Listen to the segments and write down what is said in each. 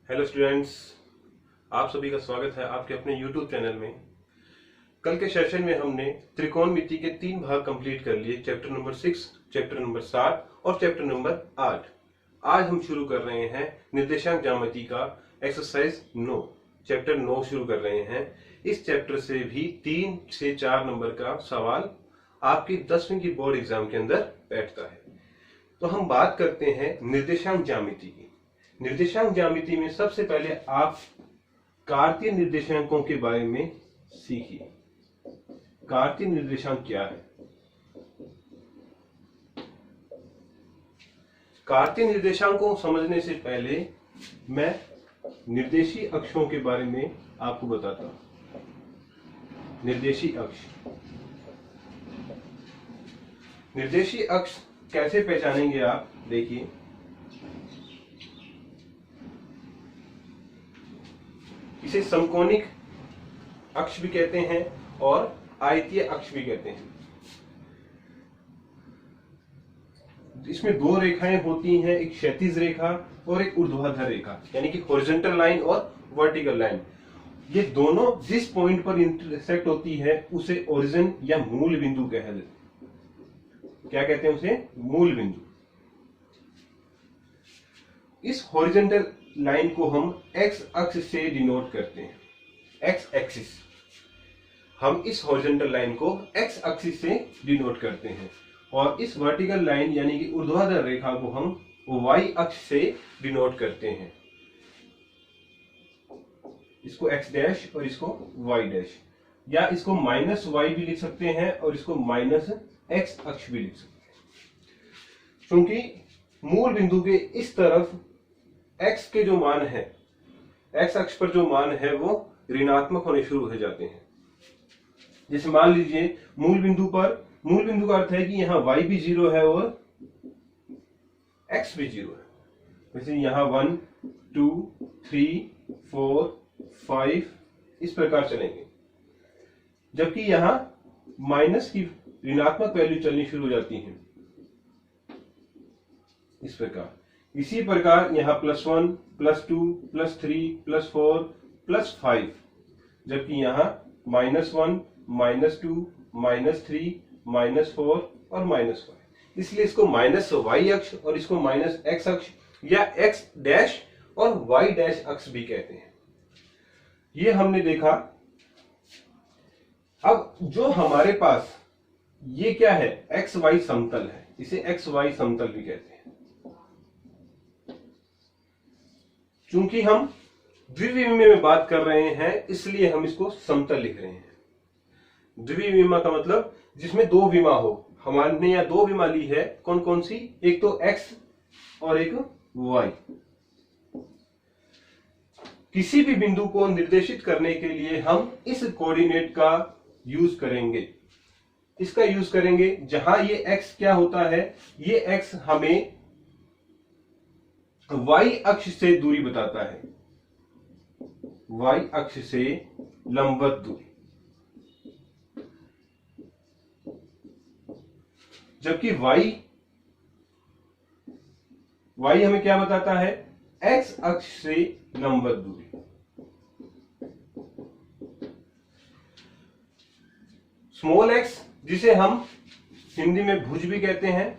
Hello students, आप सभी का स्वागत है आपके अपने YouTube चैनल में। कल के सेशन में हमने त्रिकोणमिति के 3 भाग कंप्लीट कर लिए, चैप्टर नंबर 6, चैप्टर नंबर 7 और चैप्टर नंबर 8। आज हम शुरू कर रहे हैं निर्देशांक ज्यामिति का एक्सरसाइज 9, चैप्टर 9 शुरू कर रहे हैं। इस चैप्टर से भी 3 से 4 नंबर का सवाल आपकी 10वीं की बोर्ड एग्जाम के अंदर बैठता है। तो हम बात करते हैं निर्देशांक ज्यामिति की। निर्देशांक ज्यामिति में सबसे पहले आप कार्तीय निर्देशांकों के बारे में सीखिए। कार्तीय निर्देशांक क्या है? कार्तीय निर्देशांकों को समझने से पहले मैं निर्देशीय अक्षों के बारे में आपको बताता हूं। निर्देशीय अक्ष, निर्देशीय अक्ष कैसे पहचानेंगे आप? देखिए, इसे समकोणिक अक्ष भी कहते हैं और आयतीय अक्ष भी कहते हैं। इसमें 2 रेखाएं होती हैं, एक क्षैतिज रेखा और एक ऊर्ध्वाधर रेखा, यानी कि हॉरिजॉन्टल लाइन और वर्टिकल लाइन। ये दोनों जिस पॉइंट पर इंटरसेक्ट होती है उसे ओरिजिन या मूल बिंदु कहते हैं। क्या कहते हैं उसे? मूल बिंदु। इस हॉरिजॉन्टल लाइन को हम एक्स अक्ष से डिनोट करते हैं, एक्स एक्सिस। हम इस हॉरिजॉन्टल लाइन को एक्स एक्सिस से डिनोट करते हैं और इस वर्टिकल लाइन यानी कि ऊर्ध्वाधर रेखा को हम वाई अक्ष से डिनोट करते हैं। इसको एक्स डैश और इसको वाई डैश, या इसको माइनस वाई भी लिख सकते हैं और इसको माइनस एक्स अक्ष भी लिख सकते हैं। क्योंकि मूल बिंदु के इस तरफ x के जो मान है, x अक्ष पर जो मान है वो ऋणात्मक होने शुरू हो जाते हैं। जैसे मान लीजिए मूल बिंदु पर, मूल बिंदु का अर्थ है कि यहाँ y भी 0 है और x भी 0 है। वैसे यहाँ 1, 2, 3, 4, 5 इस प्रकार चलेंगे, जबकि यहाँ माइनस की ऋणात्मक वैल्यू चलनी शुरू हो जाती है इस प्रकार। इसी प्रकार यहाँ +1, +2, +3, +4, +5, जबकि यहाँ -1, -2, -3, -4 और -5। इसलिए इसको माइनस वाई अक्ष और इसको माइनस एक्स अक्ष या एक्स डैश और वाई डैश अक्ष भी कहते हैं। ये हमने देखा। अब जो हमारे पास ये क्या है? एक्स वाई समतल है, इसे एक्स वाई समतल भी कहते हैं। चूंकि हम द्विविमीय में बात कर रहे हैं इसलिए हम इसको समतल लिख रहे हैं। द्विविमीय का मतलब जिसमें 2 विमा हो। हमने यहाँ 2 विमा ली है, कौन कौन सी? एक तो x और एक y। किसी भी बिंदु को निर्देशित करने के लिए हम इस कोऑर्डिनेट का यूज करेंगे। इसका यूज करेंगे जहां ये x क्या होता है, ये x हमें y अक्ष से दूरी बताता है, y अक्ष से लंबवत दूरी। जबकि y हमें क्या बताता है? x अक्ष से लंबवत दूरी। स्मॉल x जिसे हम हिंदी में भुज भी कहते हैं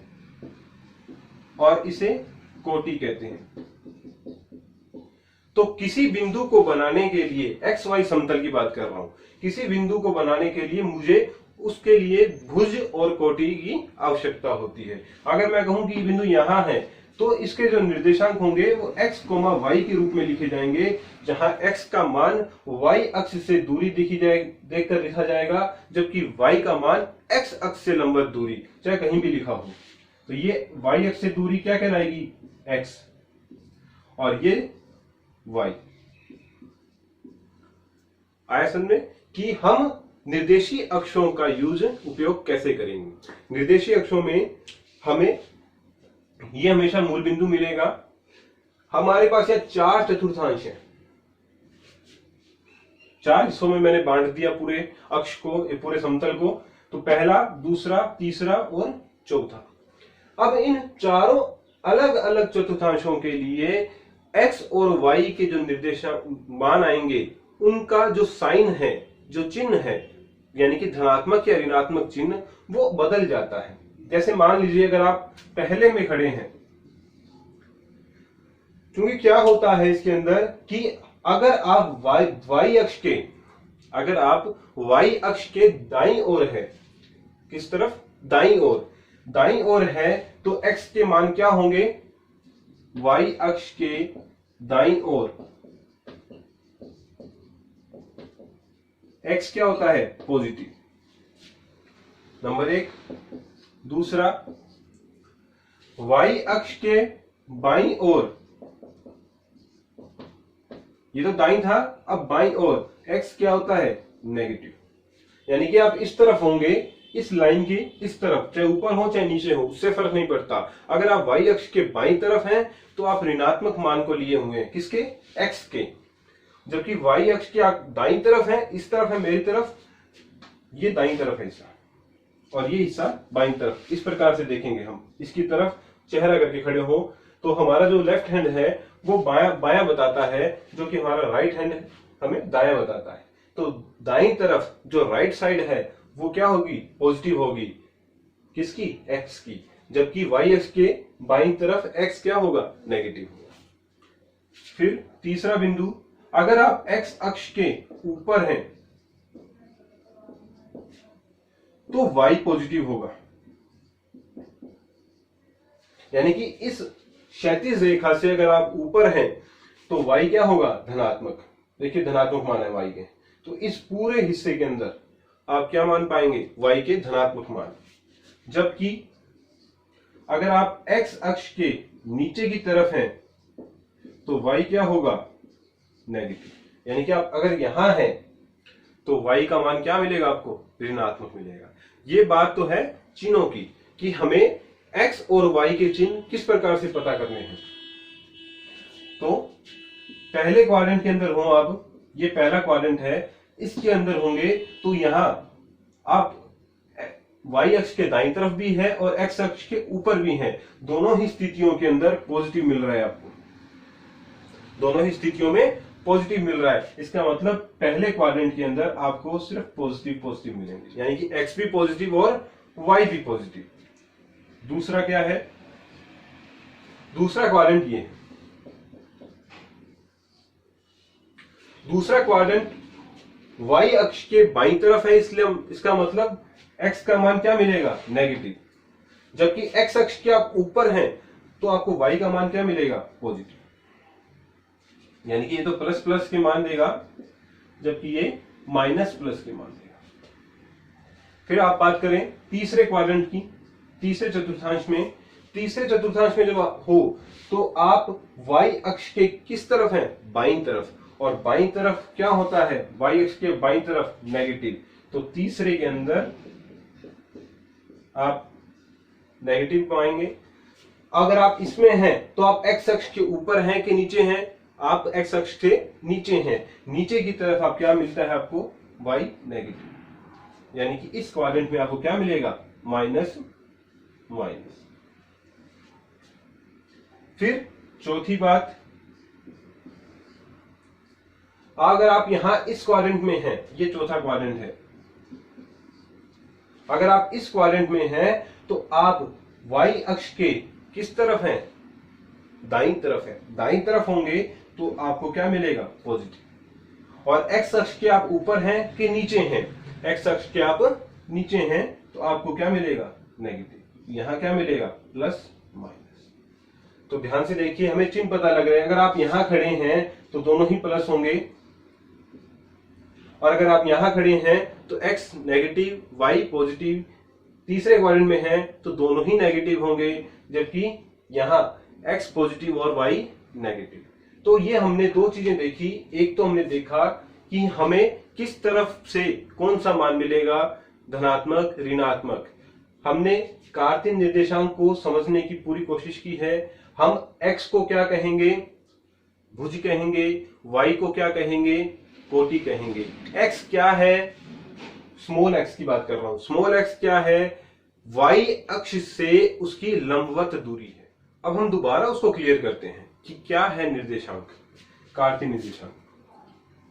और इसे कोटि कहते हैं। तो किसी बिंदु को बनाने के लिए, एक्स वाई समतल की बात कर रहा हूं, किसी बिंदु को बनाने के लिए मुझे उसके लिए भुज और कोटि की आवश्यकता होती है। अगर मैं कहूं कि ये बिंदु यहां है तो इसके जो निर्देशांक होंगे वो x, y के रूप में लिखे जाएंगे, जहां x का मान y अक्ष से दूरी देखकर लिखा जाएगा, जबकि y का मान x अक्ष से लंबवत दूरी, चाहे कहीं भी लिखा हो। तो ये y अक्ष से दूरी क्या कहलाएगी? x, और ये y। आया समझ में कि हम निर्देशीय अक्षों का उपयोग कैसे करेंगे। निर्देशीय अक्षों में हमें ये हमेशा मूल बिंदु मिलेगा। हमारे पास यह 4 चतुर्थांश है। 4 हिस्सों में मैंने बांट दिया पूरे अक्ष को, पूरे समतल को। तो पहला, दूसरा, तीसरा और चौथा। अब इन चारों अलग अलग चतुर्थांशों के लिए x और y के जो निर्देशांक मान आएंगे उनका जो साइन है, जो चिन्ह है, यानी कि धनात्मक या ऋणात्मक चिन्ह, वो बदल जाता है। जैसे मान लीजिए अगर आप पहले में खड़े हैं, क्योंकि क्या होता है इसके अंदर कि अगर आप y अक्ष के दाईं ओर है, किस तरफ? दाईं ओर है, तो x के मान क्या होंगे? y अक्ष के दाईं ओर x क्या होता है? Positive, number 1। दूसरा, y अक्ष के बाईं ओर, ये तो दाईं था, अब बाईं ओर x क्या होता है? नेगेटिव। यानी कि आप इस तरफ होंगे, इस लाइन की इस तरफ, चाहे ऊपर हो चाहे नीचे हो, उससे फर्क नहीं पड़ता। अगर आप y अक्ष के बाईं तरफ हैं तो आप ऋणात्मक मान को लिए हुए हैं, किसके? x के। जबकि y अक्ष के आप दाईं तरफ हैं, इस तरफ है मेरी तरफ, ये दाईं तरफ है हिस्सा और ये हिस्सा बाईं तरफ। इस प्रकार से देखेंगे हम, इसकी तरफ चेहरा करके खड़े हो तो हमारा जो लेफ्ट हैंड है वो बायां बताता है, जो कि हमारा राइट हैंड हमें दायां बताता है। तो दाईं तरफ जो राइट साइड है वो क्या होगी? पॉजिटिव होगी, किसकी? x की। जबकि y अक्ष के बाईं तरफ x क्या होगा? नेगेटिव होगा। फिर तीसरा बिंदु, अगर आप x अक्ष के ऊपर हैं तो y पॉजिटिव होगा, यानी कि इस क्षैतिज रेखा से अगर आप ऊपर हैं तो y क्या होगा? धनात्मक। देखिए धनात्मक मान है y के, तो इस पूरे हिस्से के अंदर आप क्या मान पाएंगे? y के धनात्मक मान। जबकि अगर आप x अक्ष के नीचे की तरफ हैं तो y क्या होगा? नेगेटिव। यानी कि आप अगर यहां हैं तो y का मान क्या मिलेगा आपको? ऋणात्मक मिलेगा। ये बात तो है चिन्हों की, कि हमें x और y के चिन्ह किस प्रकार से पता करने हैं। तो पहले क्वाड्रेंट के अंदर हो आप, ये पहला क्वाड्रेंट है, इसके अंदर होंगे तो यहां आप y अक्ष के दाईं तरफ भी है और x अक्ष के ऊपर भी है, दोनों ही स्थितियों के अंदर पॉजिटिव मिल रहा है आपको, दोनों ही स्थितियों में पॉजिटिव मिल रहा है। इसका मतलब पहले क्वाड्रेंट के अंदर आपको सिर्फ पॉजिटिव मिलेंगे, यानी कि x भी पॉजिटिव और y भी पॉजिटिव। दूसरा क्या है? दूसरा क्वाड्रेंट ये है। दूसरा क्वाड्रेंट y अक्ष के बाईं तरफ है, इसलिए इसका मतलब x का मान क्या मिलेगा? नेगेटिव। जबकि x अक्ष के आप ऊपर हैं तो आपको y का मान क्या मिलेगा? पॉजिटिव। यानी कि ये तो प्लस प्लस के मान देगा, जबकि ये माइनस प्लस के मान देगा। फिर आप बात करें तीसरे क्वाड्रेंट की, तीसरे चतुर्थांश में जब हो तो आप y अक्ष के किस तरफ हैं? बाईं तरफ, और बाईं तरफ क्या होता है? y अक्ष के बाईं तरफ नेगेटिव। तो तीसरे के अंदर आप नेगेटिव पाएंगे। अगर आप इसमें हैं तो आप x अक्ष के ऊपर हैं कि नीचे हैं? आप x अक्ष के नीचे हैं, नीचे की तरफ आप क्या मिलता है आपको? y negative. यानी कि इस क्वाड्रेंट में आपको क्या मिलेगा? Minus minus. फिर चौथी बात, अगर आप यहां इस क्वाड्रेंट में हैं, ये चौथा क्वाड्रेंट है, अगर आप इस क्वाड्रेंट में हैं तो आप y अक्ष के किस तरफ हैं? दाईं तरफ है। दाईं तरफ होंगे तो आपको क्या मिलेगा? पॉजिटिव। और x अक्ष के आप ऊपर हैं कि नीचे हैं? x अक्ष के आप नीचे हैं तो आपको क्या मिलेगा? नेगेटिव। यहां क्या मिलेगा? Plus minus. तो ध्यान से देखिए, हमें चिन्ह पता लग रहे हैं। अगर आप यहां खड़े हैं तो दोनों ही प्लस होंगे, और अगर आप यहां खड़े हैं तो x नेगेटिव y पॉजिटिव। तीसरे क्वाड्रेंट में है तो दोनों ही नेगेटिव होंगे, जबकि यहां x पॉजिटिव और y नेगेटिव। तो ये हमने दो चीजें देखी। एक तो हमने देखा कि हमें किस तरफ से कौन सा मान मिलेगा, धनात्मक ऋणात्मक। हमने कार्तीय निर्देशांक को समझने की पूरी कोशिश की है। हम x को क्या कहेंगे? भुज कहेंगे। y को क्या कहेंगे? कोटि कहेंगे। x क्या है? स्मॉल x की बात कर रहा हूं। स्मॉल x क्या है? y अक्ष से उसकी लंबवत दूरी है। अब हम दोबारा उसको क्लियर करते हैं। कि क्या है निर्देशांक, कार्तीय निर्देशांक,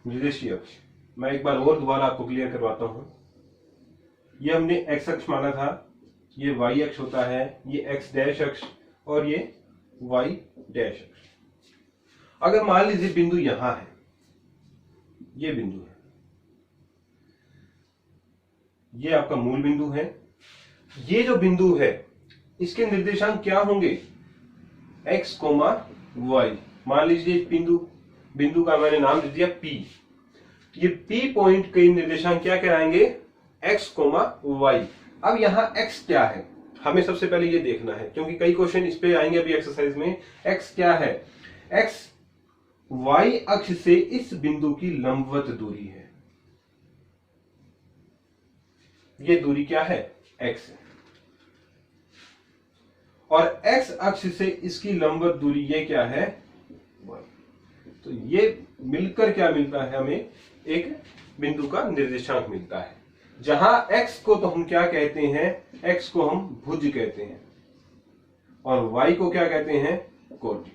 निर्देशीय अक्ष। मैं एक बार और दोबारा आपको क्लियर करवाता हूं। ये हमने एक्स अक्ष माना था, ये वाई अक्ष होता है, ये एक्स डैश अक्ष और ये वाई डैश अक्ष। अगर मान लीजिए बिंदु यहां है, ये बिंदु है, ये आपका मूल बिंदु है, ये जो बिंदु है इसके निर्देशांक क्या होंगे, x, y। मान लीजिए बिंदु का मैंने नाम दे दिया P। ये P पॉइंट के निर्देशांक क्या कहलाएंगे, x, y। अब यहां x क्या है, हमें सबसे पहले ये देखना है, क्योंकि कई क्वेश्चन इस पे आएंगे अभी एक्सरसाइज में। x क्या है, x y अक्ष से इस बिंदु की लंबवत दूरी है। ये दूरी क्या है, x है। और x अक्ष से इसकी लंबवत दूरी ये क्या है, y। तो ये मिलकर क्या मिलता है, हमें एक बिंदु का निर्देशांक मिलता है, जहां x को तो हम क्या कहते हैं, x को हम भुज कहते हैं और y को क्या कहते हैं, कोटि।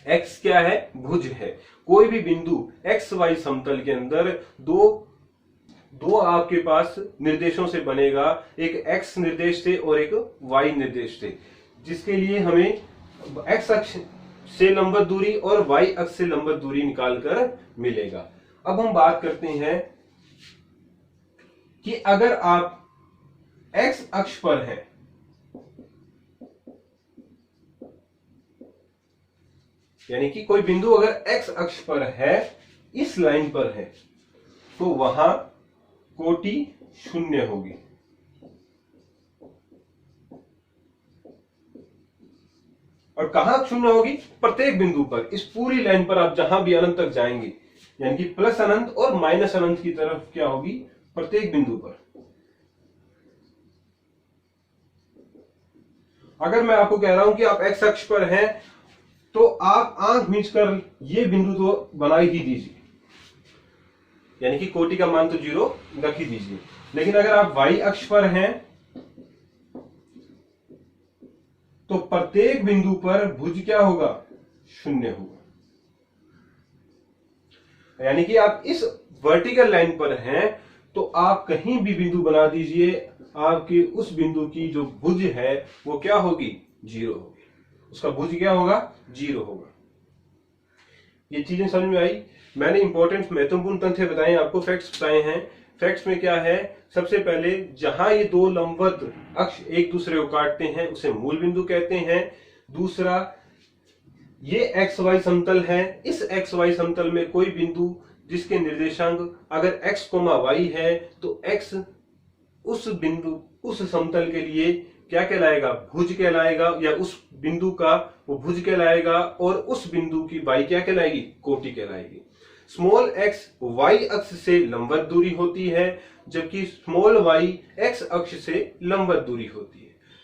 x क्या है, भुज है। कोई भी बिंदु x y समतल के अंदर दो आपके पास निर्देशों से बनेगा, एक x निर्देश से और एक y निर्देश से, जिसके लिए हमें x अक्ष से लंबवत दूरी और y अक्ष से लंबवत दूरी निकालकर मिलेगा। अब हम बात करते हैं कि अगर आप x अक्ष पर हैं, यानी कि कोई बिंदु अगर x अक्ष पर है, इस लाइन पर है, तो वहां कोटि शून्य होगी। और कहां शून्य होगी, प्रत्येक बिंदु पर, इस पूरी लाइन पर आप जहां भी अनंत तक जाएंगे, यानी कि प्लस अनंत और माइनस अनंत की तरफ क्या होगी, प्रत्येक बिंदु पर। अगर मैं आपको कह रहा हूं कि आप एक्स अक्ष पर हैं, तो आप आंख मीचकर ये बिंदु तो बना ही दीजिए, यानी कि कोटि का मान तो 0 रख ही दीजिए। लेकिन अगर आप वाई अक्ष पर हैं, तो प्रत्येक बिंदु पर भुज क्या होगा, शून्य होगा। यानी कि आप इस वर्टिकल लाइन पर हैं, तो आप कहीं भी बिंदु बना दीजिए, आपके उस बिंदु की जो भुज है वो क्या होगी, 0 होगी। उसका भुज क्या होगा, 0 होगा। ये चीजें समझ में आई। मैंने इंपॉर्टेंट महत्वपूर्ण तथ्य बताए आपको, फैक्ट्स बताए हैं। फैक्ट्स में क्या है, सबसे पहले जहां ये दो लंबवत अक्ष एक दूसरे को काटते हैं उसे मूल बिंदु कहते हैं। दूसरा, ये एक्स वाई समतल है, इस एक्स वाई समतल में कोई बिंदु जिसके निर्देशांक अगर x, y है, तो x उस बिंदु उस समतल के लिए क्या कहलाएगा, भुज कहलाएगा, या उस बिंदु का वो भुज कहलाएगा, और उस बिंदु की y क्या कहलाएगी, कोटि कहलाएगी। स्मॉल x y अक्ष से लंबवत दूरी होती है, जबकि स्मॉल y x अक्ष से लंबवत दूरी होती है।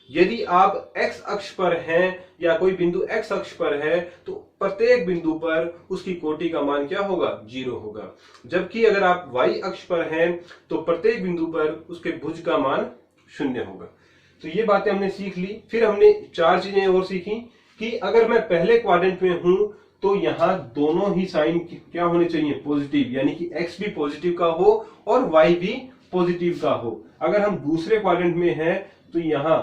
यदि आप x अक्ष पर हैं या कोई बिंदु x अक्ष पर है, तो प्रत्येक बिंदु पर उसकी कोटि का मान क्या होगा, 0 होगा। जबकि अगर आप y अक्ष पर हैं, तो प्रत्येक बिंदु पर उसके भुज का मान 0 होगा। तो ये बातें हमने सीख ली। फिर हमने 4 चीजें और सीखी कि अगर मैं पहले क्वाड्रेंट में हूं, तो यहां दोनों ही साइन क्या होने चाहिए, पॉजिटिव, यानी कि x भी पॉजिटिव का हो और y भी पॉजिटिव का हो। अगर हम दूसरे क्वाड्रेंट में हैं, तो यहां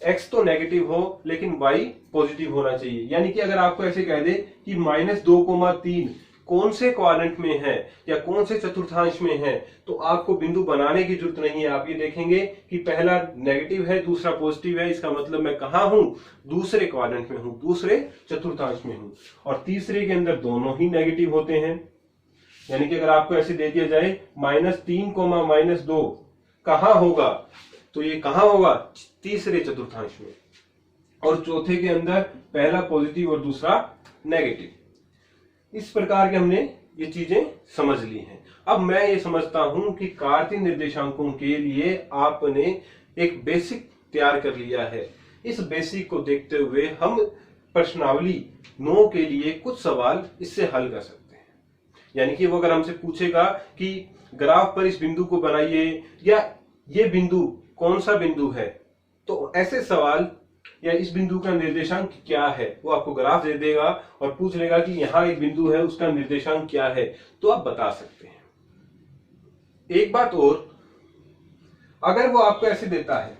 x तो नेगेटिव हो लेकिन y पॉजिटिव होना चाहिए। यानी कि अगर आपको ऐसे कह दे कि -2,3 कौन से क्वाड्रेंट में है या कौन से चतुर्थांश में है, तो आपको बिंदु बनाने की जरूरत नहीं है। आप ये देखेंगे कि पहला नेगेटिव है, दूसरा पॉजिटिव है, इसका मतलब मैं कहां हूं, दूसरे क्वाड्रेंट में हूं, दूसरे चतुर्थांश में हूं। और तीसरे के अंदर दोनों ही नेगेटिव होते हैं। यानी कि अगर आपको ऐसे दे दिया जाए -3, -2 कहां होगा, तो ये कहां होगा, तीसरे चतुर्थांश में, और चौथे के अंदर पहला पॉजिटिव और दूसरा नेगेटिव। इस प्रकार के हमने ये चीजें समझ ली हैं। अब मैं ये समझता हूं कि कार्तीय निर्देशांकों के लिए आपने एक बेसिक तैयार कर लिया है। इस बेसिक को देखते हुए हम प्रश्नावली 9 के लिए कुछ सवाल इससे हल कर सकते हैं। यानी कि वो अगर हमसे पूछेगा कि ग्राफ पर इस बिंदु को बनाइए, या ये बिंदु कौन सा बिंदु है, तो ऐसे सवाल या इस बिंदु का निर्देशांक क्या है, वो आपको ग्राफ दे देगा और पूछ लेगा कि यहां एक बिंदु है, उसका निर्देशांक क्या है, तो आप बता सकते हैं। एक बात और, अगर वो आपको ऐसे देता है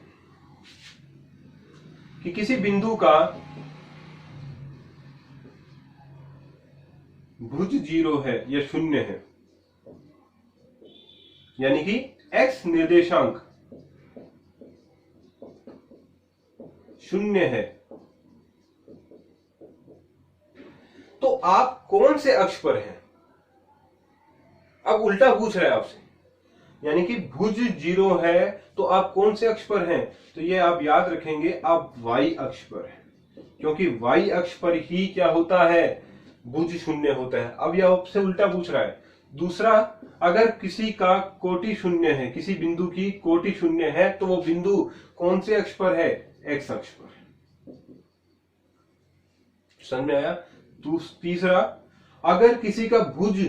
कि किसी बिंदु का भुज 0 है या 0 है, यानी कि x निर्देशांक 0 है, तो आप कौन से अक्ष पर हैं? अब उल्टा पूछ रहा है आपसे, यानी कि भुज 0 है तो आप कौन से अक्ष पर हैं? तो ये आप याद रखेंगे, आप y अक्ष पर हैं, क्योंकि y अक्ष पर ही क्या होता है, भुज 0 होता है। अब यह आपसे उल्टा पूछ रहा है। दूसरा, अगर किसी का कोटि 0 है, किसी बिंदु की कोटि 0 है, तो वो बिंदु कौन से अक्ष पर है? x अक्ष पर। समझ में आया? तीसरा, अगर किसी का भुज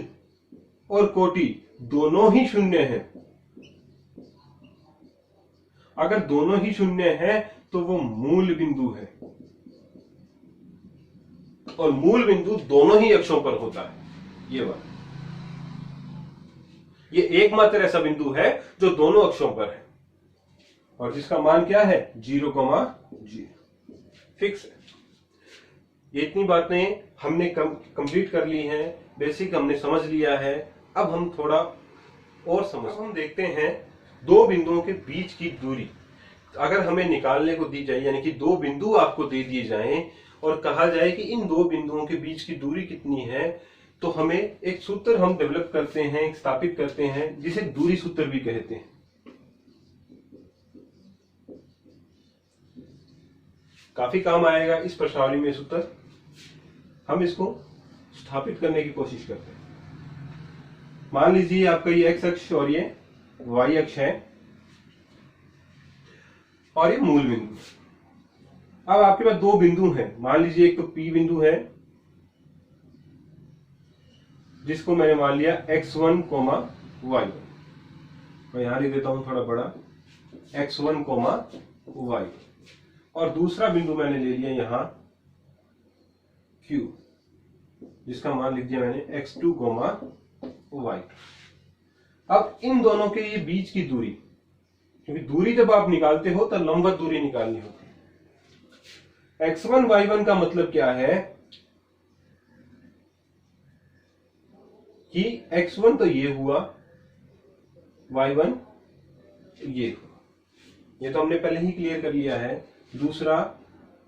और कोटि दोनों ही 0 है, अगर दोनों ही 0 है तो वो मूल बिंदु है, और मूल बिंदु दोनों ही अक्षों पर होता है। ये एकमात्र ऐसा बिंदु है जो दोनों अक्षों पर है, और जिसका मान क्या है? 0,0 फिक्स है। ये इतनी बातें हमने कंप्लीट कर ली हैं, बेसिक हमने समझ लिया है। अब हम थोड़ा और हम देखते हैं दो बिंदुओं के बीच की दूरी अगर हमें निकालने को दी जाए, यानी कि दो बिंदु आपको दे दिए जाएं और कहा जाए कि इन दो बिंदुओं के बीच की दूरी कितनी है, तो हमें एक सूत्र हम डेवलप करते हैं, स्थापित करते हैं, जिसे दूरी सूत्र भी कहते हैं। काफी काम आएगा इस प्रश्नावली में सूत्र। हम इसको स्थापित करने की कोशिश करते हैं। मान लीजिए आपका ये x अक्ष और ये y अक्ष है और ये मूल बिंदु। अब आपके पास दो बिंदु हैं। मान लीजिए एक तो P बिंदु है, जिसको मैंने मान लिया x1, y1। मैं यहां लिख देता हूं थोड़ा बड़ा, x1, y। और दूसरा बिंदु मैंने ले लिया यहां Q, जिसका मान लिख दिया मैंने x2, y। अब इन दोनों के ये बीच की दूरी, क्योंकि दूरी जब आप निकालते हो तब लंबवत दूरी निकालनी होती है। x1, y1 का मतलब क्या है कि x1 तो ये हुआ, y1 ये हुआ। ये तो हमने पहले ही क्लियर कर लिया है। दूसरा,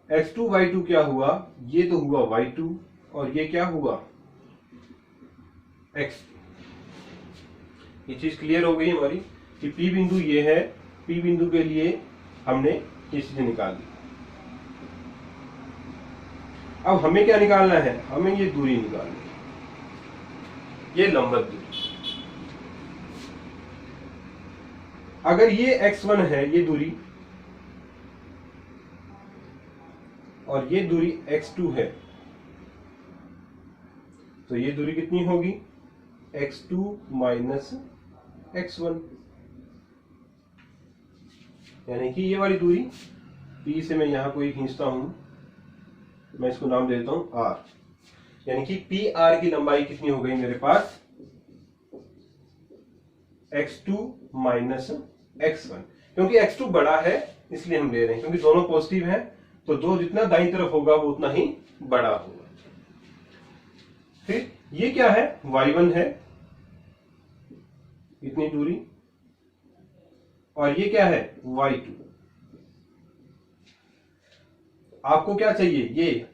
x2, y2 क्या हुआ? ये तो हुआ y2 और ये क्या हुआ? x। ये चीज क्लियर हो गई हमारी कि P बिंदु ये है, P बिंदु के लिए हमने ये चीजें निकाल दी। अब हमें क्या निकालना है? हमें ये दूरी निकालनी है, ये लंबवत दूरी। अगर ये x1 है, ये दूरी, और ये दूरी x2 है, तो ये दूरी कितनी होगी? x2 माइनस x1, यानी कि ये वाली दूरी P से मैं यहां कोई खींचता हूं, मैं इसको नाम दे देता हूं r, यानी कि PR की लंबाई कितनी हो गई मेरे पास? x2 minus x1। क्योंकि x2 बड़ा है इसलिए हम ले रहे हैं, क्योंकि दोनों पॉजिटिव है, तो जो जितना दाईं तरफ होगा वो उतना ही बड़ा होगा। फिर ये क्या है? y1 है, इतनी दूरी, और ये क्या है? y2। आपको क्या चाहिए? ये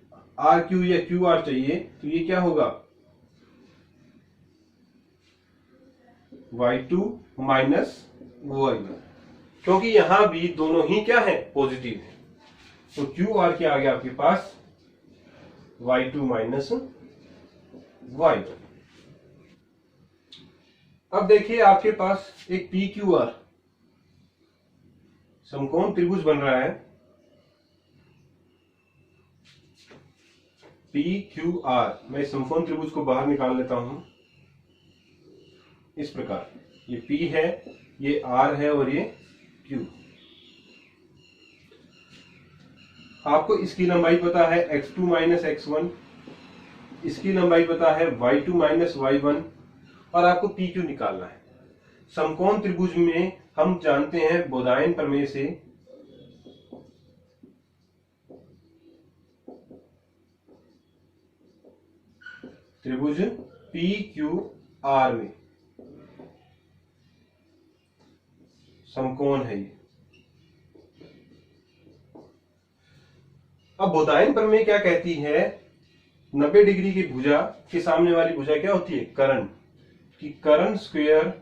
RQ या QR चाहिए, तो ये क्या होगा? y2 माइनस y1, क्योंकि यहां भी दोनों ही क्या है? पॉजिटिव है। तो QR क्या आ गया आपके पास? y2 minus y1। अब देखिए आपके पास एक PQR समकोण त्रिभुज बन रहा है। PQR, मैं समकोण त्रिभुज को बाहर निकाल लेता हूं इस प्रकार। ये P है, ये R है और ये Q। आपको इसकी लंबाई पता है x2 माइनस x1, इसकी लंबाई पता है y2 माइनस y1 और आपको PQ निकालना है। समकोण त्रिभुज में हम जानते हैं बोधायन प्रमेय से त्रिभुज PQR में समकोण है ये। अब बोधायन प्रमेय क्या कहती है, 90 डिग्री की भुजा के सामने वाली भुजा क्या होती है, कर्ण, कि कर्ण स्क्वायर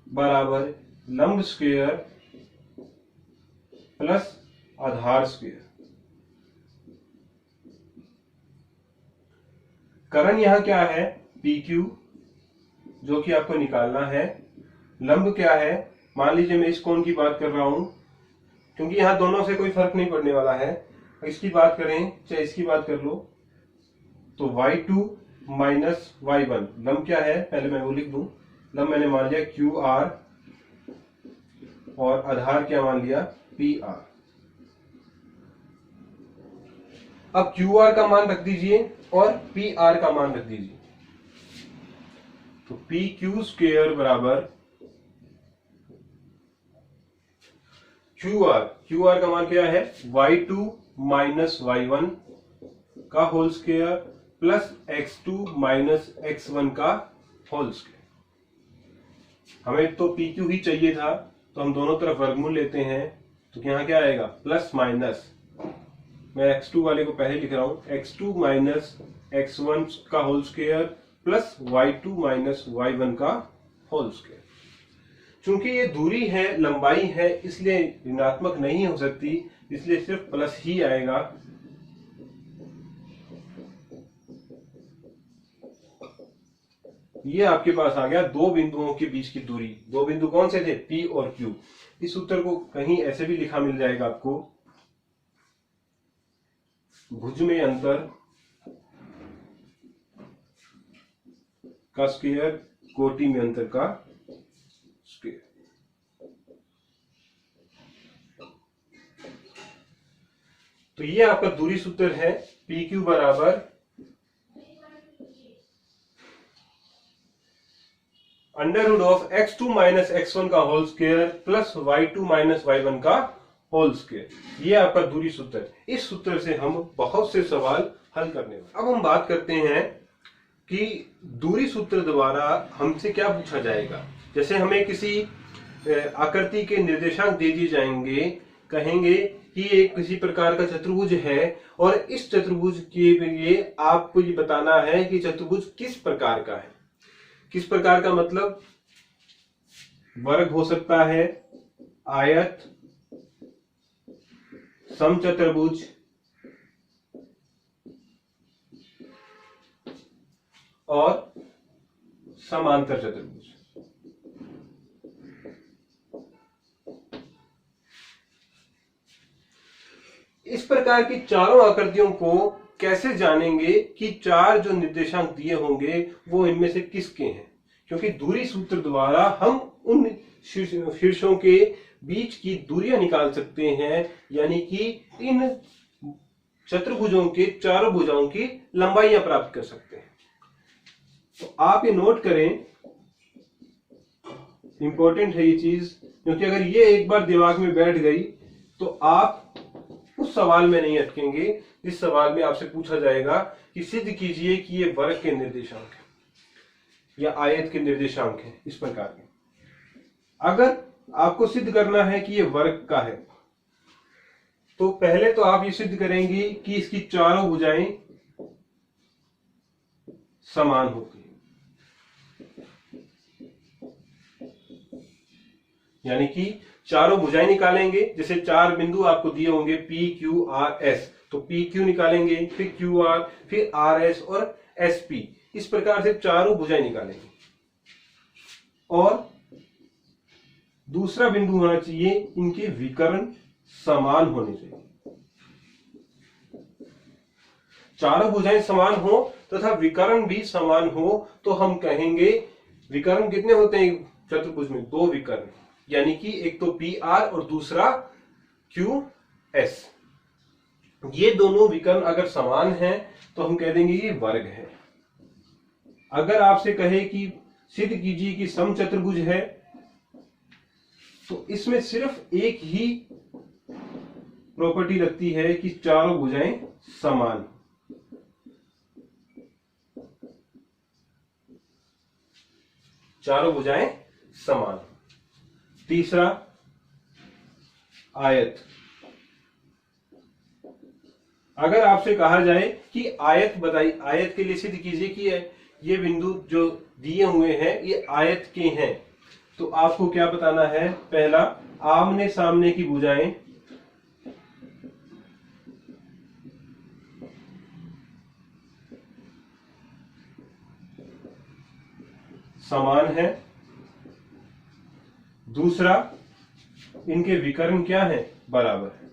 बराबर लंब स्क्वायर प्लस आधार स्क्वायर। कर्ण यहां क्या है, PQ, जो कि आपको निकालना है। लंब क्या है, मान लीजिए मैं इस कोण की बात कर रहा हूं, क्योंकि यहां दोनों से कोई फर्क नहीं पड़ने वाला है। इसकी बात करें चाहे इसकी बात कर लो, तो y2 माइनस y1, लंब क्या है, पहले मैं वो लिख दूं। लंब मैंने मान लिया QR और आधार क्या मान लिया, PR। अब QR का मान रख दीजिए और PR का मान रख दीजिए, तो PQ स्क्वायर बराबर QR का मान क्या है, y2 माइनस y1 का whole square plus x2 minus x1 का होल स्क्वायर। हमें तो PQ ही चाहिए था, तो हम दोनों तरफ वर्गमूल लेते हैं, तो यहाँ क्या आएगा, प्लस माइनस, मैं x2 वाले को पहले लिख रहा हूं, x2 माइनस x1 का whole square plus y2 minus y1 का होल स्क्वायर। चूंकि ये दूरी है, लंबाई है, इसलिए ऋणात्मक नहीं हो सकती, इसलिए सिर्फ प्लस ही आएगा। ये आपके पास आ गया दो बिंदुओं के बीच की दूरी। दो बिंदु कौन से थे, P और Q। इस उत्तर को कहीं ऐसे भी लिखा मिल जाएगा आपको, भुज में अंतर का स्क्वायर, कोटि में अंतर का स्क्वायर। तो ये आपका दूरी सूत्र है, PQ बराबर under root of x2 minus x1 का whole square plus y2 minus y1 का होल स्क्वायर। ये आपका दूरी सूत्र है। इस सूत्र से हम बहुत से सवाल हल करने वाले। अब हम बात करते हैं कि दूरी सूत्र द्वारा हमसे क्या पूछा जाएगा। जैसे हमें किसी आकृति के निर्देशांक दे दिए जाएंगे, कहेंगे कि एक किसी प्रकार का चतुर्भुज है और इस चतुर्भुज के लिए आपको ये बताना है कि चतुर्भुज किस प्रकार का है। किस प्रकार का मतलब वर्ग हो सकता है, आयत, समचतुर्भुज, और समांतर चतुर्भुज। इस प्रकार की चारों आकृतियों को कैसे जानेंगे कि चार जो निर्देशांक दिए होंगे वो इनमें से किसके हैं, क्योंकि दूरी सूत्र द्वारा हम उन शीर्षों के बीच की दूरियां निकाल सकते हैं, यानी कि इन चतुर्भुजों के चारों भुजाओं की लंबाइयां प्राप्त कर सकते हैं। तो आप ये नोट करें, इंपॉर्टेंट है ये चीज, क्योंकि अगर ये एक बार दिमाग में बैठ गई तो आप उस सवाल में नहीं अटकेंगे जिस सवाल में आपसे पूछा जाएगा कि सिद्ध कीजिए कि ये वर्ग के निर्देशांक है या आयत के निर्देशांक है। इस प्रकार के अगर आपको सिद्ध करना है कि ये वर्ग का है, तो पहले तो आप ये सिद्ध करेंगे कि इसकी चारों भुजाएं समान होती है, यानी कि चारों भुजाएं निकालेंगे। जैसे चार बिंदु आपको दिए होंगे P Q R S, तो PQ निकालेंगे, फिर QR, फिर RS और SP। इस प्रकार से चारों भुजाएं निकालेंगे। और दूसरा बिंदु होना चाहिए, इनके विकर्ण समान होने चाहिए। चारों भुजाएं समान हो तथा विकर्ण भी समान हो, तो हम कहेंगे विकर्ण कितने होते हैं चतुर्भुज में, दो विकर्ण, यानी कि एक तो PR और दूसरा QS। ये दोनों विकर्ण अगर समान हैं तो हम कह देंगे ये वर्ग है। अगर आपसे कहे कि सिद्ध कीजिए कि समचतुर्भुज है, तो इसमें सिर्फ एक ही प्रॉपर्टी लगती है कि चारों भुजाएं समान। चारों भुजाएं समान। तीसरा, आयत। अगर आपसे कहा जाए कि आयत बताइए, आयत के लिए सिद्ध कीजिए कि ये बिंदु जो दिए हुए हैं ये आयत के हैं, तो आपको क्या बताना है? पहला, आमने सामने की भुजाएं समान है। दूसरा, इनके विकर्ण क्या है? बराबर है।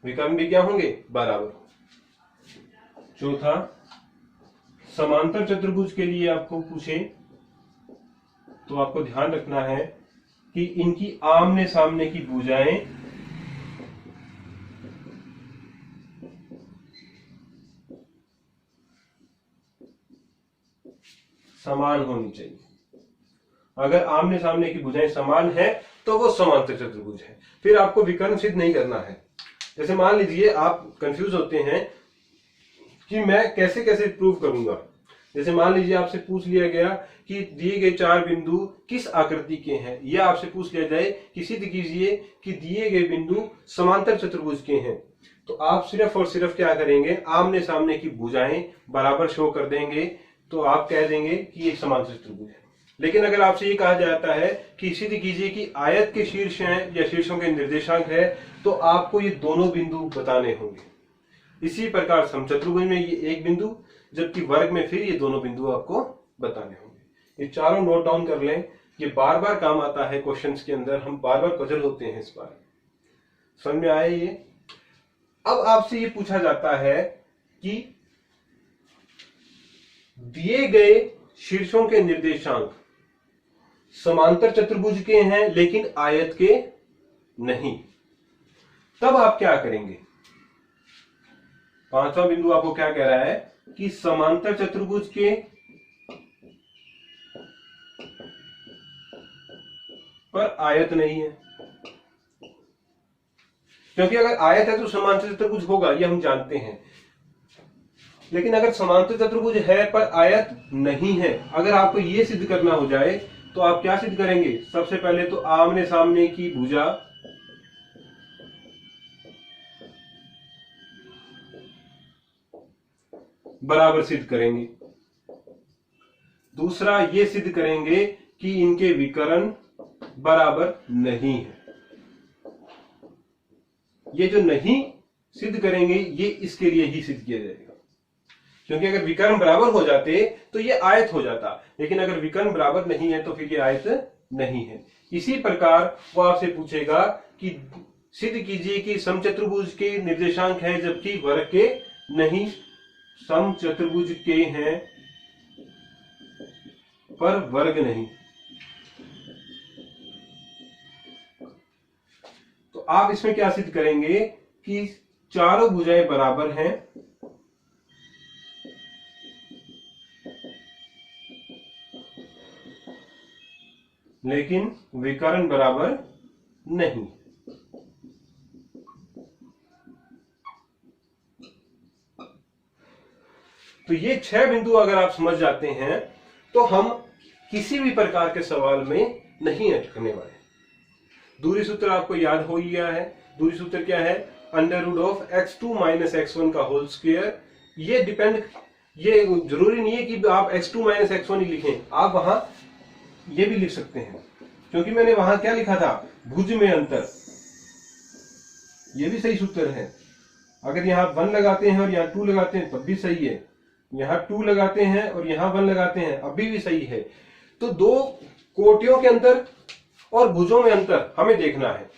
विकर्ण भी क्या होंगे? बराबर। चौथा, समांतर चतुर्भुज के लिए आपको पूछे तो आपको ध्यान रखना है कि इनकी आमने सामने की भुजाएं समान होनी चाहिए। अगर आमने सामने की भुजाएं समान है तो वो समांतर चतुर्भुज है। फिर आपको विकर्ण सिद्ध नहीं करना है। जैसे मान लीजिए आप कंफ्यूज होते हैं कि मैं कैसे कैसे प्रूव करूंगा। जैसे मान लीजिए आपसे पूछ लिया गया कि दिए गए चार बिंदु किस आकृति के हैं, या आपसे पूछ लिया जाए कि सिद्ध कीजिए कि दिए गए बिंदु समांतर चतुर्भुज के हैं, तो आप सिर्फ और सिर्फ क्या करेंगे? आमने सामने की भुजाएं बराबर शो कर देंगे, तो आप कह देंगे कि ये समांतर चतुर्भुज है। लेकिन अगर आपसे ये कहा जाता है कि सिद्ध कीजिए कि आयत के शीर्ष हैं या शीर्षों के निर्देशांक है, तो आपको ये दोनों बिंदु बताने होंगे। इसी प्रकार समचतुर्भुज में ये एक बिंदु, जबकि वर्ग में फिर ये दोनों बिंदु आपको बताने होंगे। ये चारों नोट डाउन कर लें, ये बार बार काम आता है क्वेश्चंस के अंदर, हम बार बार पजल होते हैं इस बार। समझ में आया ये? अब आपसे ये पूछा जाता है कि दिए गए शीर्षों के निर्देशांक समांतर चतुर्भुज के हैं लेकिन आयत के नहीं, तब आप क्या करेंगे? पांचवा बिंदु आपको क्या कह रहा है कि समांतर चतुर्भुज के पर आयत नहीं है। क्योंकि अगर आयत है तो समांतर चतुर्भुज होगा, ये हम जानते हैं। लेकिन अगर समांतर चतुर्भुज है पर आयत नहीं है, अगर आपको यह सिद्ध करना हो जाए तो आप क्या सिद्ध करेंगे? सबसे पहले तो आमने सामने की भुजा बराबर सिद्ध करेंगे। दूसरा, ये सिद्ध करेंगे कि इनके विकर्ण बराबर नहीं है। ये जो नहीं सिद्ध करेंगे ये इसके लिए ही सिद्ध किया जाएगा, क्योंकि अगर विकर्ण बराबर हो जाते तो ये आयत हो जाता, लेकिन अगर विकर्ण बराबर नहीं है तो फिर ये आयत नहीं है। इसी प्रकार वो आपसे पूछेगा कि सिद्ध कीजिए कि समचतुर्भुज के निर्देशांक है जबकि वर्ग के नहीं। समचतुर्भुज के हैं पर वर्ग नहीं, तो आप इसमें क्या सिद्ध करेंगे कि चारों भुजाएं बराबर हैं लेकिन विकर्ण बराबर नहीं। तो ये 6 बिंदु अगर आप समझ जाते हैं तो हम किसी भी प्रकार के सवाल में नहीं अटकने वाले। दूरी सूत्र आपको याद हो ही गया है। दूरी सूत्र क्या है? √(x2 - x1) का होल स्क्वायर। ये जरूरी नहीं है कि आप x2 - x1 ही लिखें, आप वहां ये भी लिख सकते हैं, क्योंकि मैंने वहां क्या लिखा था? भुज में अंतर। ये भी सही सूत्र है। अगर यहां 1 लगाते हैं और यहां 2 लगाते हैं तब भी सही है, यहां 2 लगाते हैं और यहां 1 लगाते हैं अभी भी सही है। तो दो कोटियों के अंतर और भुजों में अंतर हमें देखना है।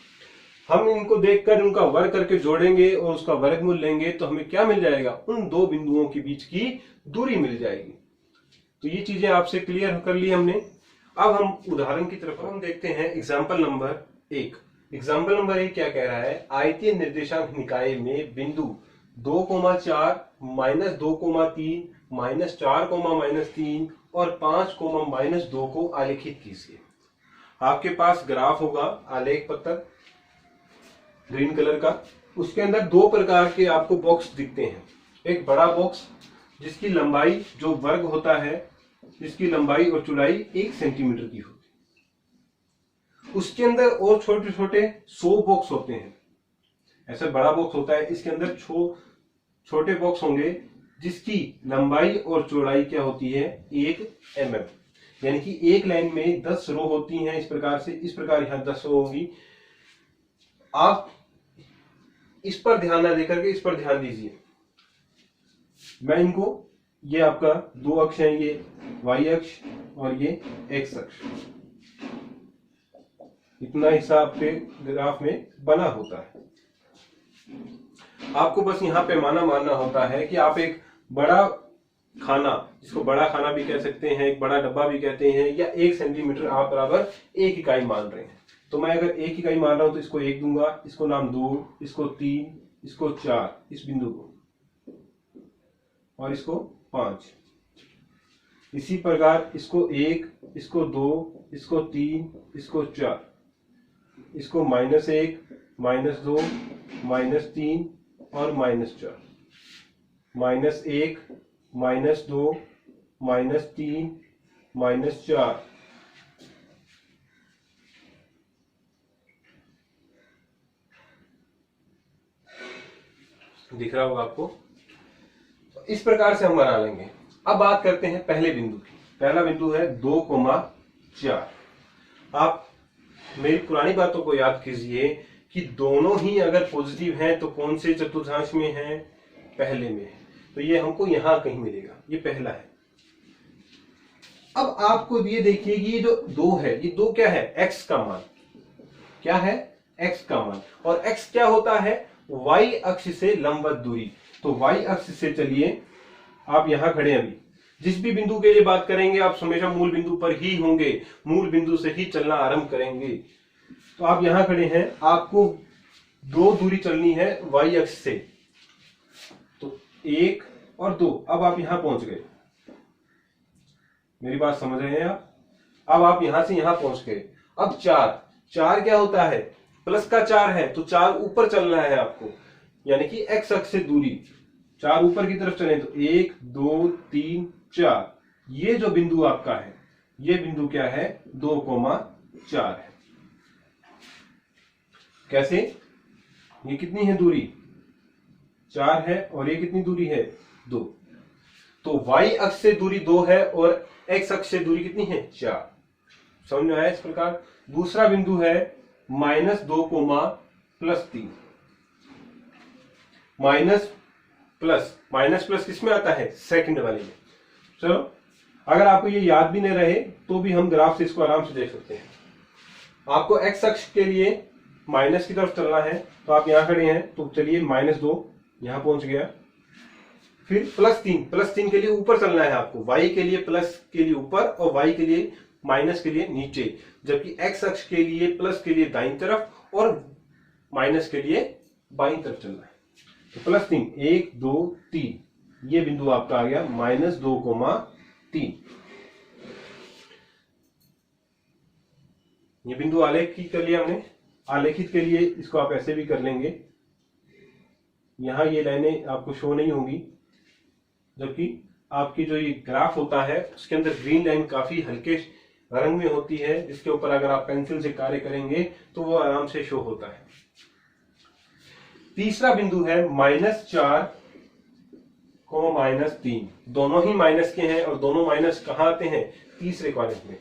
हम इनको देखकर उनका वर्ग करके जोड़ेंगे और उसका वर्गमूल लेंगे तो हमें क्या मिल जाएगा? उन दो बिंदुओं के बीच की दूरी मिल जाएगी। तो ये चीजें आपसे क्लियर कर ली हमने। अब हम उदाहरण की तरफ हम देखते हैं। Example number 1। एग्जाम्पल नंबर 1 क्या कह रहा है, आयतीय निर्देशांक निकाय में बिंदु 2,4 -2,3 -4, -3 और 5, -2 को आलेखित कीजिए। आपके पास ग्राफ होगा, आलेख पत्र ग्रीन कलर का, उसके अंदर दो प्रकार के आपको बॉक्स दिखते हैं। एक बड़ा बॉक्स जिसकी लंबाई जो वर्ग होता है, जिसकी लंबाई और चौड़ाई 1 सेंटीमीटर की होती है। उसके अंदर और छोटे छोटे 100 बॉक्स होते हैं। ऐसा बड़ा बॉक्स होता है, इसके अंदर छोटे बॉक्स होंगे जिसकी लंबाई और चौड़ाई क्या होती है, 1 mm। यानी कि एक लाइन में 10 रो होती हैं इस प्रकार से, इस प्रकार यहां 10 रो होंगी। आप इस पर ध्यान ना देकर के इस पर ध्यान दीजिए। मैं इनको, ये आपका 2 अक्ष है, ये y अक्ष और ये x अक्ष, इतना हिस्सा आपके ग्राफ में बना होता है। आपको बस यहाँ पैमाना मानना होता है कि आप एक बड़ा खाना, जिसको बड़ा खाना भी कह सकते हैं, एक बड़ा डब्बा भी कहते हैं, या 1 सेंटीमीटर आप बराबर 1 इकाई मान रहे हैं। तो मैं अगर 1 इकाई मान रहा हूं तो इसको 1 दूंगा, इसको नाम 2, इसको 3, इसको 4, इस बिंदु को, और इसको 5। इसी प्रकार इसको 1, इसको 2, इसको 3, इसको 4, इसको -1, -2, -3 और -4, -1, -2, -3, -4। दिख रहा होगा आपको। इस प्रकार से हम बना लेंगे। अब बात करते हैं पहले बिंदु की। पहला बिंदु है 2,4। आप मेरी पुरानी बातों को याद कीजिए कि दोनों ही अगर पॉजिटिव हैं तो कौन से चतुर्थांश में हैं, पहले में है। तो ये हमको यहां कहीं मिलेगा, ये पहला है। अब आपको ये देखिए कि ये जो 2 है, ये 2 क्या है, x का मान। क्या है, x का मान। और x क्या होता है, y अक्ष से लंबवत दूरी। तो y अक्ष से चलिए, आप यहां खड़े हैं, अभी जिस भी बिंदु के लिए बात करेंगे आप हमेशा मूल बिंदु पर ही होंगे, मूल बिंदु से ही चलना आरंभ करेंगे। तो आप यहां खड़े हैं, आपको 2 दूरी चलनी है y अक्ष से, तो 1 और 2। अब आप यहां पहुंच गए, मेरी बात समझ रहे हैं आप। अब आप यहां से यहां पहुंच गए। अब 4 क्या होता है, प्लस का 4 है, तो 4 ऊपर चलना है आपको, यानी कि x अक्ष से दूरी 4 ऊपर की तरफ चले तो 1, 2, 3, 4। ये जो बिंदु आपका है, ये बिंदु क्या है, 2,4 है। कैसे, ये कितनी है दूरी, 4 है, और ये कितनी दूरी है, 2। तो y अक्ष से दूरी 2 है और x अक्ष से दूरी कितनी है, 4। समझ में आया इस प्रकार। दूसरा बिंदु है -2,+3। माइनस प्लस किसमें आता है, सेकंड वाले में। चलो, अगर आपको ये याद भी नहीं रहे तो भी हम ग्राफ से इसको आराम से देख सकते हैं। आपको x अक्ष के लिए माइनस की तरफ चलना है, तो आप यहां खड़े हैं, तो चलिए -2 यहां पहुंच गया। फिर +3 के लिए ऊपर चलना है आपको, y के लिए प्लस के लिए ऊपर और y के लिए माइनस के लिए नीचे, जबकि x अक्ष के लिए प्लस के लिए दाईं तरफ और माइनस के लिए बाईं तरफ चलना है। तो +3, 1, 2, 3, ये बिंदु आपका आ गया -2,3। ये बिंदु आलेखित कर लिया हमने। आलेखित के लिए इसको आप ऐसे भी कर लेंगे, यहां ये लाइनें आपको शो नहीं होंगी, जबकि आपकी जो ये ग्राफ होता है उसके अंदर ग्रीन लाइन काफी हल्के रंग में होती है, जिसके ऊपर अगर आप पेंसिल से कार्य करेंगे तो वो आराम से शो होता है। तीसरा बिंदु है -4, -3। दोनों ही माइनस के हैं और दोनों माइनस कहां आते हैं, तीसरे कॉलम में।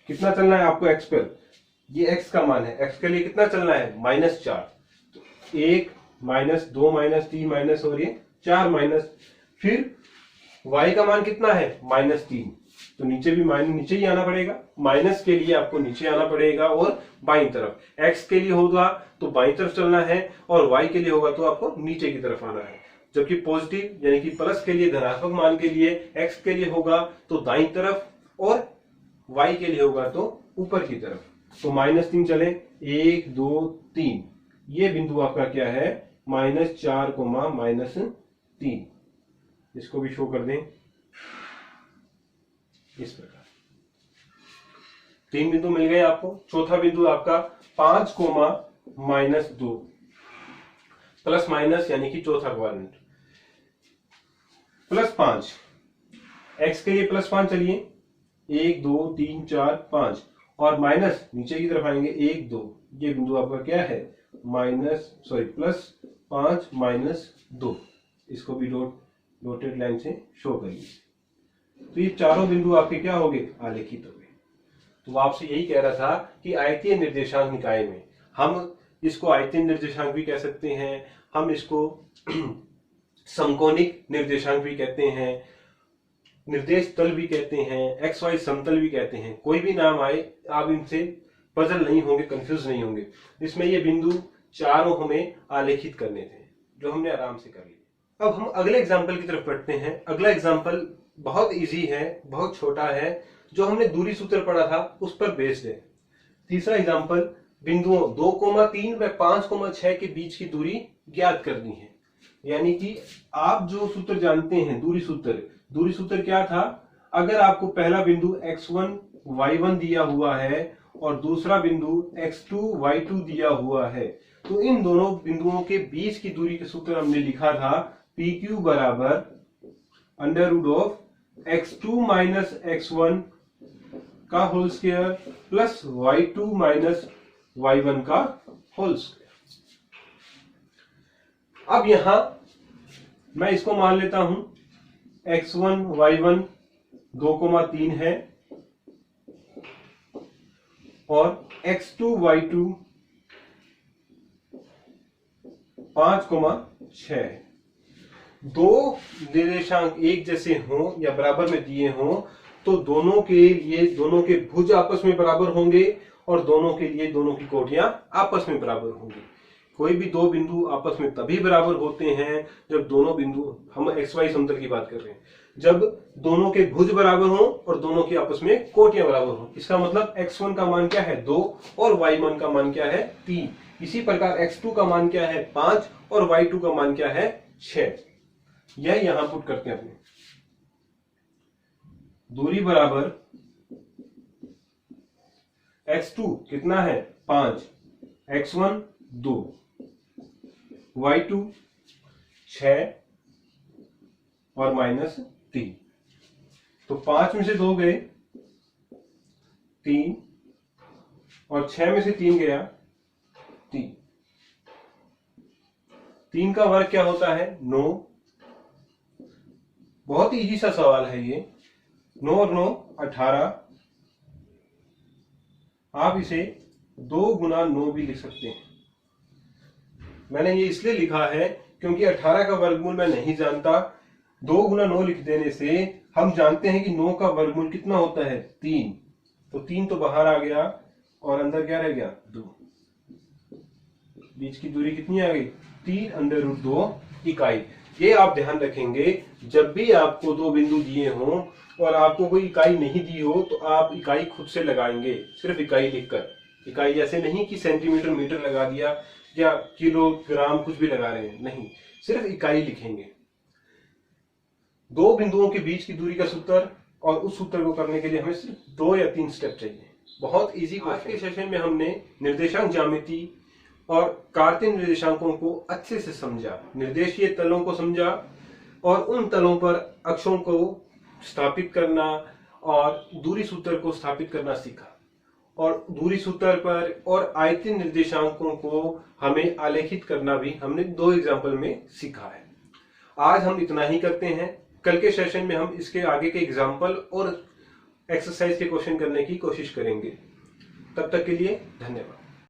कितना चलना है आपको x पर, ये x का मान है, x के लिए कितना चलना है, -4। तो 1, -2, -3 माइनस, और ये 4 माइनस। फिर y का मान कितना है, -3। तो नीचे भी नीचे ही आना पड़ेगा, माइनस के लिए आपको नीचे आना पड़ेगा और बाईं तरफ। x के लिए होगा तो बाईं तरफ चलना है और y के लिए होगा तो आपको नीचे की तरफ आना है। जबकि पॉजिटिव यानी कि प्लस के लिए, धनात्मक मान के लिए x के लिए होगा तो दाईं तरफ और y के लिए होगा तो ऊपर की तरफ। तो -3 चले, 1 2 3, ये बिंदु आपका क्या है -4, -3। इसको भी शो कर दें इस प्रकार। 3 बिंदु मिल गए आपको। चौथा बिंदु आपका 5, -2, प्लस माइनस यानी कि चौथा क्वाड्रेंट। +5, x के लिए +5 चलिए, 1 2 3 4 5, और माइनस नीचे की तरफ आएंगे 1 2, ये बिंदु आपका क्या है +5 -2। इसको भी डॉटेड लाइन से शो करिए। तो ये चारों बिंदु आपके क्या हो गए, आलेखित हो गए। तो आपसे यही कह रहा था कि आयतीय निर्देशांक निकाय में हम इसको आयतीय निर्देशांक भी कह सकते हैं, हम इसको समकोणिक निर्देशांक भी कहते हैं, निर्देश तल भी कहते हैं, XY समतल भी कहते हैं। कोई भी नाम आए आप इनसे पजल नहीं होंगे, कंफ्यूज नहीं होंगे। इसमें ये बिंदु चारों हमें आलेखित करने थे, जो हमने आराम से कर लिए। अब हम अगले एग्जाम्पल की तरफ बढ़ते हैं। अगला एग्जाम्पल बहुत इजी है, बहुत छोटा है, जो हमने दूरी सूत्र पढ़ा था उस पर बेस्ड है। तीसरा एग्जाम्पल, बिंदुओं 2, 3 व 5, 6 के बीच की दूरी ज्ञात करनी है। यानी कि आप जो सूत्र जानते हैं दूरी सूत्र क्या था, अगर आपको पहला बिंदु x1 y1 दिया हुआ है और दूसरा बिंदु x2 y2 दिया हुआ है, तो इन दोनों बिंदुओं के बीच की दूरी के सूत्र हमने लिखा था PQ बराबर √x2 - x1 का whole square plus y2 - y1 का होल स्क्वायर। अब यहां मैं इसको मान लेता हूं x1 y1 2, 3 है और x2 y2 5, 6 है। दो निर्देशांक एक जैसे हों या बराबर में दिए हों तो दोनों के लिए दोनों के भुज आपस में बराबर होंगे और दोनों के लिए दोनों की कोटियां आपस में बराबर होंगी। कोई भी दो बिंदु आपस में तभी बराबर होते हैं जब दोनों बिंदु, हम XY समतल की बात कर रहे हैं, जब दोनों के भुज बराबर हों और दोनों की आपस में कोटियां बराबर हों। इसका मतलब x1 का मान क्या है 2 और y1 का मान क्या है 3। इसी प्रकार x2 का मान क्या है 5 और y2 का मान क्या है 6। यह यहां पुट करते हैं अपने। दूरी बराबर x2 कितना है 5, x1 2, y2 6 और -3। तो 5 में से 2 गए 3 और 6 में से 3 गया 3। 3 का वर्ग क्या होता है 9। बहुत ही इजी सा सवाल है ये। 9 और 9 18। आप इसे 2 गुना 9 भी लिख सकते हैं। मैंने ये इसलिए लिखा है क्योंकि 18 का वर्गमूल मैं नहीं जानता। 2 गुना 9 लिख देने से हम जानते हैं कि 9 का वर्गमूल कितना होता है 3। तो 3 तो बाहर आ गया और अंदर क्या रह गया 2। बीच की दूरी कितनी आ गई 3√2 इकाई। ये आप ध्यान रखेंगे, जब भी आपको दो बिंदु दिए हों और आपको कोई इकाई नहीं दी हो तो आप इकाई खुद से लगाएंगे, सिर्फ इकाई लिखकर। इकाई ऐसे नहीं कि सेंटीमीटर मीटर लगा दिया या किलोग्राम कुछ भी लगा रहे हैं, नहीं, सिर्फ इकाई लिखेंगे। दो बिंदुओं के बीच की दूरी का सूत्र और उस सूत्र को करने के लिए हमें सिर्फ 2 या 3 स्टेप चाहिए। बहुत इजी। आज के सेशन में हमने निर्देशांक ज्यामिति और कार्तीय निर्देशांकों को अच्छे से समझा, निर्देशीय तलों को समझा और उन तलों पर अक्षों को स्थापित करना और दूरी सूत्र को स्थापित करना सीखा। और दूरी सूत्र पर और आयतीय निर्देशांकों को हमें आलेखित करना भी हमने 2 एग्जाम्पल में सीखा है। आज हम इतना ही करते हैं। कल के सेशन में हम इसके आगे के एग्जाम्पल और एक्सरसाइज के क्वेश्चन करने की कोशिश करेंगे। तब तक के लिए धन्यवाद।